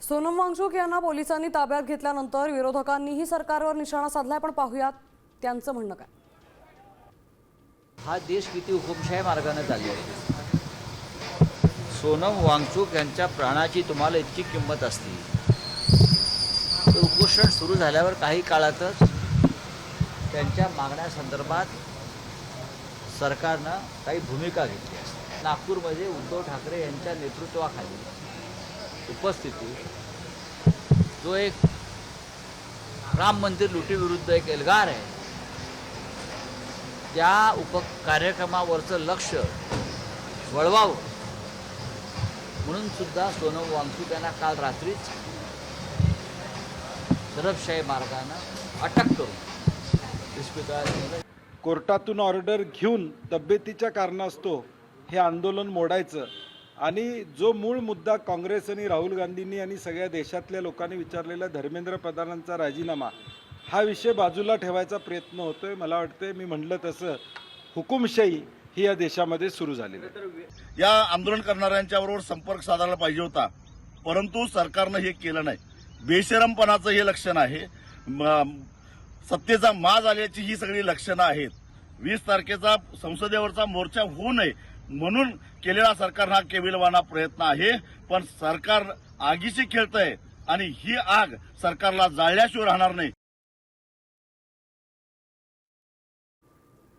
सोनम वांगचुक यांना पोलिसांनी ताब्यात घेतल्यानंतर विरोधकांनीही सरकारवर निशाणा साधलाय, पण पाहूयात त्यांचं म्हणणं काय. हा देश किती हुकुमशाही मार्गाने चालले आहे. सोनम वांगचुक यांच्या प्राणाची तुम्हाला इतकी किंमत असती तर उपोषण सुरू झाल्यावर काही काळातच त्यांच्या मागण्यासंदर्भात सरकारनं काही भूमिका घेतली असते. नागपूरमध्ये उद्धव ठाकरे यांच्या नेतृत्वाखाली उपस्थितीत जो एक राम मंदिर लुटीविरुद्ध एक एल्गार आहे, त्या कार्यक्रमावरचं लक्ष वळवावं म्हणून सुद्धा सोनम वांगचुक यांना काल रात्रीच दडपशाही मार्गानं अटक करून इस्पितळात कोर्टातून ऑर्डर घेऊन तब्येतीच्या कारणास्तव हे आंदोलन मोडायचं आणि जो मूळ मुद्दा काँग्रेस आणि राहुल गांधींनी आणि सगळ्या देशातल्या लोकांनी विचारलेला धर्मेंद्र प्रधानांचा राजीनामा हा विषय बाजूला ठेवायचा प्रयत्न होतोय. मला वाटतंय मी म्हटलं तसं हुकुमशाही ही या देशामध्ये सुरू झालेली आहे. या आंदोलन करणाऱ्यांच्याबरोबर संपर्क साधायला पाहिजे होता, परंतु सरकारनं हे केलं नाही. बेशरमपणाचं हे लक्षण आहे. सत्तेचा माज आल्याची ही सगळी लक्षणं आहेत. 20 तारखेचा संसदेवरचा मोर्चा होऊ नये म्हणून केलेला सरकार हा केविलवाणा प्रयत्न आहे. पण सरकार आगीशी खेळतंय आणि ही आग सरकारला जाळल्याशिवाय राहणार नाही.